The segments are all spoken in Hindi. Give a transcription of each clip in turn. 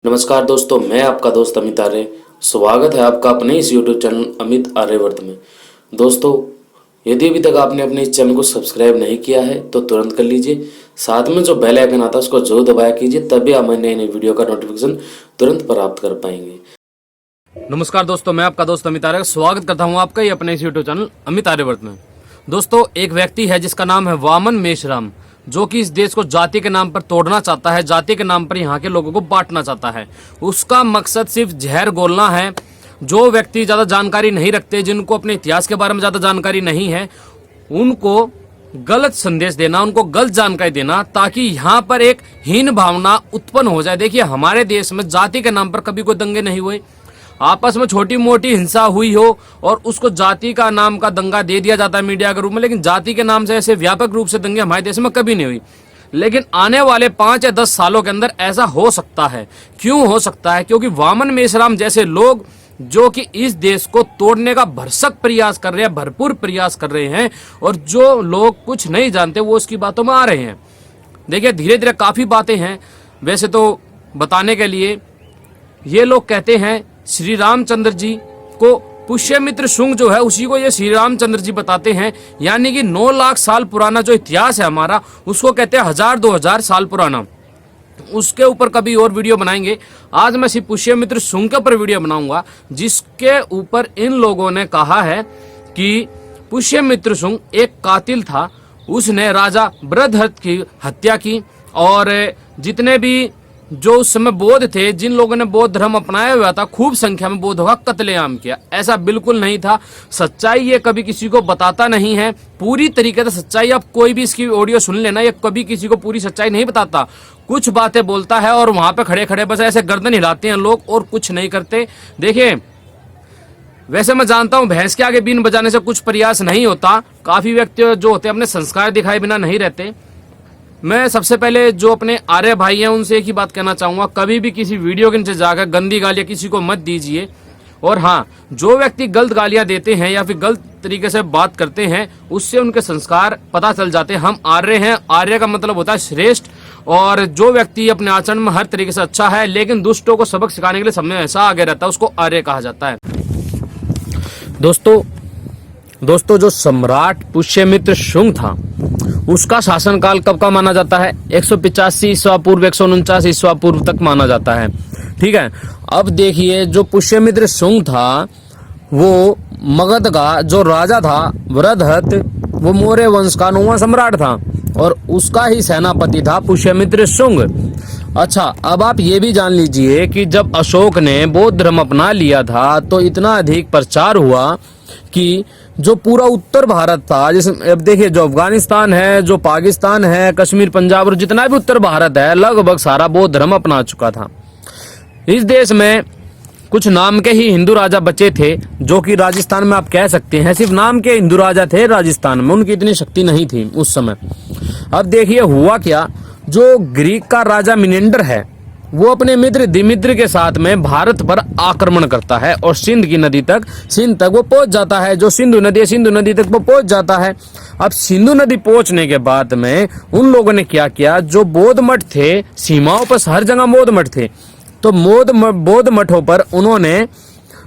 नमस्कार दोस्तों, मैं आपका दोस्त अमित आर्य। स्वागत है आपका अपने इस यूट्यूब चैनल अमित आर्यवर्त में। दोस्तों, यदि अभी तक आपने अपने इस चैनल को सब्सक्राइब नहीं किया है तो तुरंत कर लीजिए। साथ में जो बेल आइकन आता है उसको जरूर दबाया कीजिए, तभी आप नए नए वीडियो का नोटिफिकेशन तुरंत प्राप्त कर पाएंगे। नमस्कार दोस्तों, मैं आपका दोस्त अमित आर्य स्वागत करता हूं आपका ही अपने इस यूट्यूब चैनल अमित आर्यवर्त में। दोस्तों, एक व्यक्ति है जिसका नाम है वामन मेश्राम, जो कि इस देश को जाति के नाम पर तोड़ना चाहता है, जाति के नाम पर यहाँ के लोगों को बांटना चाहता है। उसका मकसद सिर्फ जहर घोलना है। जो व्यक्ति ज़्यादा जानकारी नहीं रखते, जिनको अपने इतिहास के बारे में ज़्यादा जानकारी नहीं है, उनको गलत संदेश देना, उनको गलत जानकारी देना, ताकि यहाँ पर एक हीन भावना उत्पन्न हो जाए। देखिए, हमारे देश में जाति के नाम पर कभी कोई दंगे नहीं हुए। आपस में छोटी मोटी हिंसा हुई हो और उसको जाति का नाम का दंगा दे दिया जाता है मीडिया के रूप में, लेकिन जाति के नाम से ऐसे व्यापक रूप से दंगे हमारे देश में कभी नहीं हुई। लेकिन आने वाले 5 या 10 सालों के अंदर ऐसा हो सकता है। क्यों हो सकता है? क्योंकि वामन मेश्राम जैसे लोग जो कि इस देश को तोड़ने का भरसक प्रयास कर रहे हैं, भरपूर प्रयास कर रहे हैं, और जो लोग कुछ नहीं जानते वो उसकी बातों में आ रहे हैं। देखिए, धीरे धीरे काफी बातें हैं वैसे तो बताने के लिए। ये लोग कहते हैं श्री रामचंद्र जी को पुष्यमित्र शुंग जो है उसी को ये श्री रामचंद्र जी बताते हैं, यानी कि 9 लाख साल पुराना जो इतिहास है हमारा, उसको कहते हैं 1000-2000 साल पुराना। उसके ऊपर कभी और वीडियो बनाएंगे। आज मैं श्री पुष्यमित्र शुंग के ऊपर वीडियो बनाऊंगा, जिसके ऊपर इन लोगों ने कहा है कि पुष्यमित्र शुंग एक कातिल था। उसने राजा बृहद्रथ की हत्या की, और जितने भी जो उस समय बौद्ध थे, जिन लोगों ने बौद्ध धर्म अपनाया हुआ था, खूब संख्या में बौद्धों का कत्लेआम किया। ऐसा बिल्कुल नहीं था। सच्चाई ये कभी किसी को बताता नहीं है पूरी तरीके से। सच्चाई आप कोई भी इसकी ऑडियो सुन लेना, ये कभी किसी को पूरी सच्चाई नहीं बताता। कुछ बातें बोलता है और वहां पे खड़े खड़े बस ऐसे गर्दन हिलाते हैं लोग और कुछ नहीं करते। देखिए, वैसे मैं जानता हूं भैंस के आगे बीन बजाने से कुछ प्रयास नहीं होता। काफी व्यक्ति जो होते हैं अपने संस्कार दिखाए बिना नहीं रहते। मैं सबसे पहले जो अपने आर्य भाई हैं उनसे एक ही बात कहना चाहूंगा, कभी भी किसी वीडियो के नीचे जाकर गंदी गालियां किसी को मत दीजिए। और हाँ, जो व्यक्ति गलत गालियां देते हैं या फिर गलत तरीके से बात करते हैं, उससे उनके संस्कार पता चल जाते हैं। हम आर्य हैं, आर्य का मतलब होता है श्रेष्ठ। और जो व्यक्ति अपने आचरण में हर तरीके से अच्छा है, लेकिन दुष्टों को सबक सिखाने के लिए सब में ऐसा आगे रहता है, उसको आर्य कहा जाता है। दोस्तों, जो सम्राट पुष्यमित्र शुंग था, उसका शासनकाल कब का माना जाता है? 185 ईस्वा पूर्व 149 ईस्वा पूर्व तक माना जाता है। ठीक है। अब देखिए, जो पुष्यमित्र शुंग था वो मगध का जो राजा था बृहद्रथ, वो मौर्य वंश का 9वां सम्राट था, और उसका ही सेनापति था पुष्यमित्र शुंग। अच्छा, अब आप ये भी जान लीजिए कि जब अशोक ने बौद्ध धर्म अपना लिया था तो इतना अधिक प्रचार हुआ कि जो पूरा उत्तर भारत था, जैसे अब देखिए, जो अफगानिस्तान है, जो पाकिस्तान है, कश्मीर, पंजाब और जितना भी उत्तर भारत है, लगभग सारा बौद्ध धर्म अपना चुका था। इस देश में कुछ नाम के ही हिंदू राजा बचे थे, जो कि राजस्थान में आप कह सकते हैं सिर्फ नाम के हिंदू राजा थे राजस्थान में, उनकी इतनी शक्ति नहीं थी उस समय। अब देखिए हुआ क्या, जो ग्रीक का राजा मिनेंडर है वो अपने मित्र दिमित्र के साथ में भारत पर आक्रमण करता है और सिंध तक वो पहुंच जाता है। जो सिंधु नदी तक वो पहुंच जाता है। अब सिंधु नदी पहुंचने के बाद में उन लोगों ने क्या किया, जो बौद्ध मठ थे, सीमाओं पर हर जगह बौद्ध मठ थे, तो बौद्ध मठों पर उन्होंने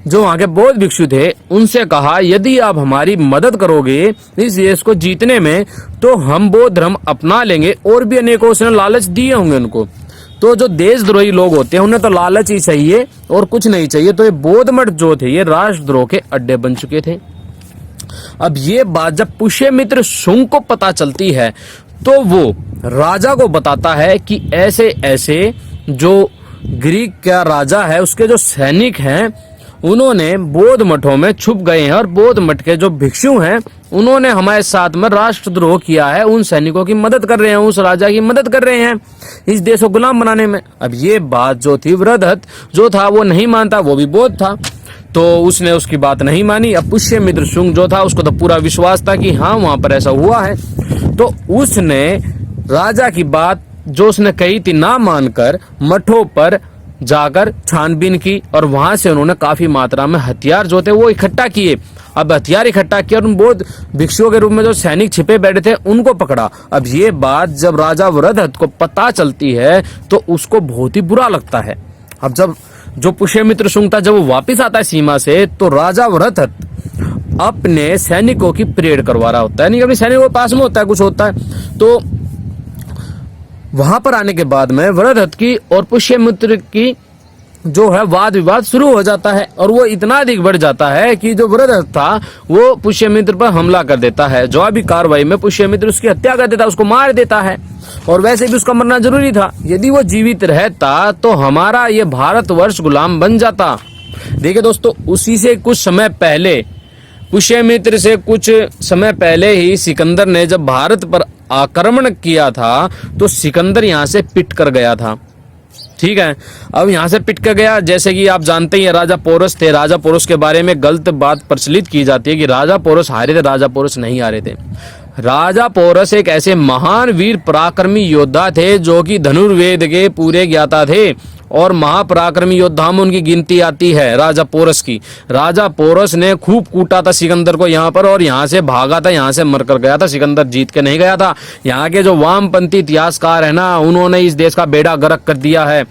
जो वहां के बौद्ध भिक्षु थे उनसे कहा, यदि आप हमारी मदद करोगे इस देश को जीतने में तो हम बौद्ध धर्म अपना लेंगे। और भी अनेकों उसने लालच दिए होंगे उनको। तो जो देशद्रोही लोग होते हैं उन्हें तो लालच ही चाहिए और कुछ नहीं चाहिए। तो ये बौद्ध मठ जो थे, ये राष्ट्रद्रोह के अड्डे बन चुके थे। अब ये बात जब पुष्यमित्र शुंग को पता चलती है तो वो राजा को बताता है कि ऐसे ऐसे जो ग्रीक का राजा है उसके जो सैनिक हैं उन्होंने बौद्ध मठों में छुप गए हैं, और बौद्ध मठ के जो भिक्षु हैं उन्होंने हमारे साथ में राष्ट्रद्रोह किया है। उन सैनिकों की मदद कर रहे हैं, उस राजा की मदद कर रहे हैं इस देश को गुलाम बनाने में। अब ये बात जो थी, बृहद्रथ जो था वो नहीं मानता, वो भी बौद्ध था, तो उसने उसकी बात नहीं मानी। अब पुष्यमित्र शुंग जो था उसको तो पूरा विश्वास था कि हाँ वहां पर ऐसा हुआ है, तो उसने राजा की बात जो उसने कही थी ना मानकर मठों पर जाकर छानबीन की, और वहां से उन्होंने काफी मात्रा में हथियार जो थे वो इकट्ठा किए। अब हथियार इकट्ठा किया और उन बौद्ध भिक्षुओं के रूप में जो सैनिक छिपे बैठे थे उनको पकड़ा। अब ये बात जब राजा बृहद्रथ को पता चलती है तो उसको बहुत ही बुरा लगता है। अब जब जो पुष्यमित्र शुंग था, जब वो वापिस आता है सीमा से, तो राजा वृत्रहत अपने सैनिकों की परेड करवा रहा होता है, नहीं अपने सैनिकों के पास में होता है, कुछ होता है। तो वहां पर आने के बाद में वृत्रहत की और पुष्यमित्र की जो है वाद विवाद शुरू हो जाता है, और वो इतना अधिक बढ़ जाता है कि जो वृत्रहत था वो पुष्यमित्र पर हमला कर देता है। जवाबी कार्रवाई में पुष्यमित्र उसकी हत्या कर देता है, उसको मार देता है, और वैसे भी उसका मरना जरूरी था। यदि वो जीवित रहता तो हमारा ये भारतवर्ष गुलाम बन जाता। देखिए दोस्तों, उसी से कुछ समय पहले, पुष्यमित्र से कुछ समय पहले ही सिकंदर ने जब भारत पर आक्रमण किया था, तो सिकंदर यहाँ से पिट कर गया था। ठीक है, अब यहाँ से पिट कर गया। जैसे कि आप जानते ही राजा पोरस थे। राजा पोरस के बारे में गलत बात प्रचलित की जाती है कि राजा पोरस हारे थे, राजा पोरस नहीं हारे थे। राजा पोरस एक ऐसे महान वीर पराक्रमी योद्धा थे जो कि धनुर्वेद के पूरे ज्ञाता थे, और महापराक्रमी योद्धा में उनकी गिनती आती है राजा पोरस की। राजा पोरस ने खूब कूटा था सिकंदर को यहाँ पर, और यहाँ से भागा था, यहाँ से मरकर गया था। सिकंदर जीत के नहीं गया था। यहाँ के जो वामपंथी इतिहासकार है ना, उन्होंने इस देश का बेड़ा गर्क कर दिया है।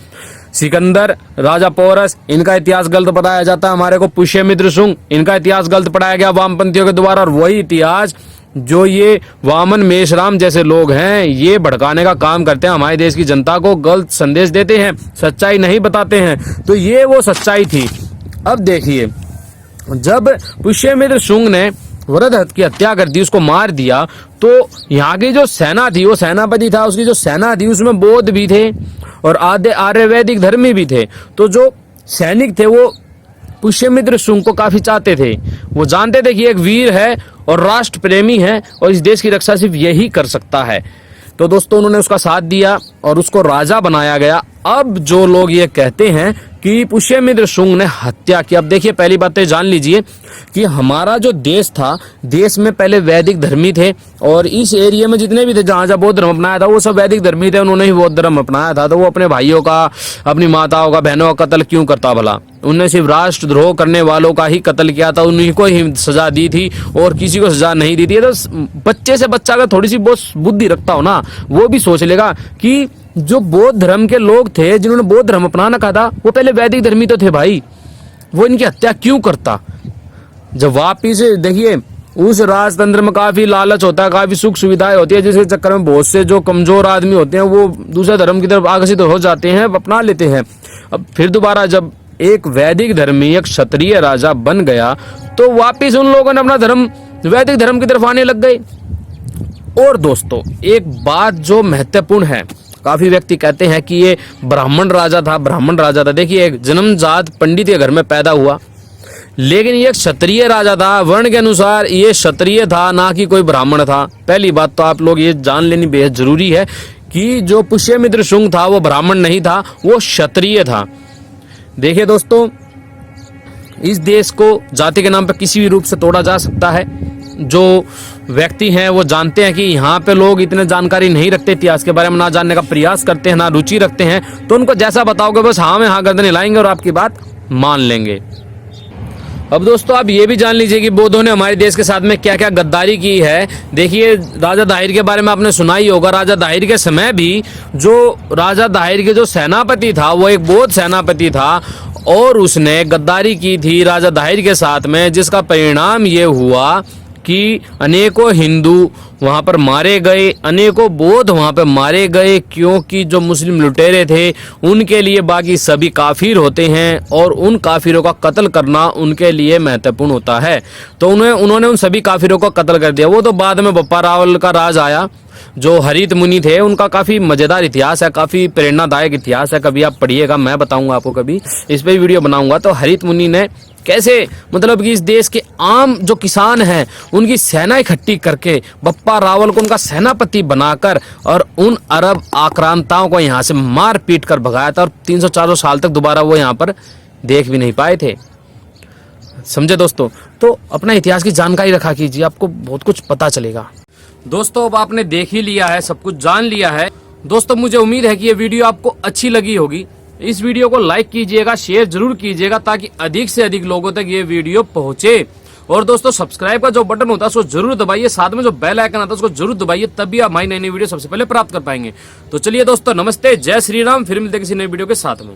सिकंदर, राजा पोरस, इनका इतिहास गलत बताया जाता है हमारे को। पुष्यमित्र शुंग, इनका इतिहास गलत पढ़ाया गया वामपंथियों के द्वारा, और वही इतिहास जो ये वामन मेषराम जैसे लोग हैं, ये भड़काने का काम करते हैं, हमारे देश की जनता को गलत संदेश देते हैं, सच्चाई नहीं बताते हैं। तो ये वो सच्चाई थी। अब देखिए, जब पुष्यमित्र शुंग ने वृत्रहत की हत्या कर दी, उसको मार दिया, तो यहाँ की जो सेना थी, वो सेनापति था, उसकी जो सेना थी उसमें बौद्ध भी थे और आधे आर्यवैदिक धर्मी भी थे। तो जो सैनिक थे वो पुष्यमित्र शुंग को काफी चाहते थे। वो जानते थे कि एक वीर है और राष्ट्र प्रेमी है, और इस देश की रक्षा सिर्फ यही कर सकता है। तो दोस्तों, उन्होंने उसका साथ दिया और उसको राजा बनाया गया। अब जो लोग ये कहते हैं कि पुष्यमित्र शुंग ने हत्या की, अब देखिए, पहली बात तो जान लीजिए कि हमारा जो देश था, देश में पहले वैदिक धर्मी थे, और इस एरिया में जितने भी थे जहाँ जहाँ बौद्ध धर्म अपनाया था, वो सब वैदिक धर्मी थे, उन्होंने ही बौद्ध धर्म अपनाया था। तो वो अपने भाइयों का, अपनी माताओं का, बहनों का कत्ल क्यों करता भला? उन्होंने सिर्फ राष्ट्रद्रोह करने वालों का ही कत्ल किया था, उन्हीं को ही सजा दी थी, और किसी को सजा नहीं दी थी। तो बच्चे से बच्चा अगर थोड़ी सी बहुत बुद्धि रखता हो ना, वो भी सोच लेगा कि जो बौद्ध धर्म के लोग थे, जिन्होंने बौद्ध धर्म अपनाना कहा था, वो पहले वैदिक धर्मी तो थे भाई, वो इनकी हत्या क्यों करता? जब वापिस देखिए, उस राजतंत्र में काफी लालच होता है, काफी सुख सुविधाएं होती है, जिसके चक्कर में बहुत से जो कमजोर आदमी होते हैं वो दूसरे धर्म की तरफ आकर्षित हो जाते हैं, अपना लेते हैं। अब फिर दोबारा जब एक वैदिक धर्मी, एक क्षत्रिय राजा बन गया, तो वापिस उन लोगों ने अपना धर्म वैदिक धर्म की तरफ आने लग गए। और दोस्तों, एक बात जो महत्वपूर्ण है, काफी व्यक्ति कहते हैं कि ये ब्राह्मण राजा था, ब्राह्मण राजा था। देखिए, एक जन्मजात पंडित के घर में पैदा हुआ, लेकिन ये क्षत्रिय राजा था। वर्ण के अनुसार ये क्षत्रिय था, ना कि कोई ब्राह्मण था। पहली बात तो आप लोग ये जान लेनी बेहद जरूरी है कि जो पुष्यमित्र शुंग था वो ब्राह्मण नहीं था, वो क्षत्रिय था। देखिए दोस्तों, इस देश को जाति के नाम पर किसी भी रूप से तोड़ा जा सकता है। जो व्यक्ति हैं वो जानते हैं कि यहाँ पे लोग इतने जानकारी नहीं रखते, इतिहास के बारे में ना जानने का प्रयास करते हैं, ना रुचि रखते हैं। तो उनको जैसा बताओगे बस हाँ में हाँ गर्दन हिलाएंगे और आपकी बात मान लेंगे। अब दोस्तों, आप ये भी जान लीजिए कि बौद्धों ने हमारे देश के साथ में क्या क्या गद्दारी की है। देखिए, राजा दाहिर के बारे में आपने सुना ही होगा। राजा दाहिर के समय भी जो राजा दाहिर के जो सेनापति था वो एक बौद्ध सेनापति था, और उसने गद्दारी की थी राजा दाहिर के साथ में, जिसका परिणाम ये हुआ कि अनेकों हिंदू वहाँ पर मारे गए, अनेकों बौद्ध वहाँ पर मारे गए, क्योंकि जो मुस्लिम लुटेरे थे उनके लिए बाकी सभी काफिर होते हैं, और उन काफिरों का कत्ल करना उनके लिए महत्वपूर्ण होता है। तो उन्होंने उन सभी काफिरों को कत्ल कर दिया। वो तो बाद में बप्पा रावल का राज आया। जो हरित मुनि थे, उनका काफी मजेदार इतिहास है, काफी प्रेरणादायक इतिहास है। कभी आप पढ़िएगा, मैं बताऊंगा आपको, कभी इस पे वीडियो बनाऊंगा। तो हरित मुनि ने कैसे, मतलब कि इस देश के आम जो किसान हैं उनकी सेना इकट्ठी करके बप्पा रावल को उनका सेनापति बनाकर और उन अरब आक्रांताओं को यहाँ से मार पीट कर भगाया था, और 300-400 साल तक दोबारा वो यहाँ पर देख भी नहीं पाए थे। समझे दोस्तों? तो अपना इतिहास की जानकारी रखा कीजिए, आपको बहुत कुछ पता चलेगा। दोस्तों, अब आपने देख ही लिया है, सब कुछ जान लिया है। दोस्तों, मुझे उम्मीद है कि ये वीडियो आपको अच्छी लगी होगी। इस वीडियो को लाइक कीजिएगा, शेयर जरूर कीजिएगा, ताकि अधिक से अधिक लोगों तक ये वीडियो पहुंचे। और दोस्तों, सब्सक्राइब का जो बटन होता है उसको जरूर दबाइए, साथ में जो बेल आइकन आता है उसको जरूर दबाइए, तभी आप हमारी नई नई वीडियो सबसे पहले प्राप्त कर पाएंगे। तो चलिए दोस्तों, नमस्ते, जय श्री राम। फिर मिलते हैं किसी नई वीडियो के साथ में।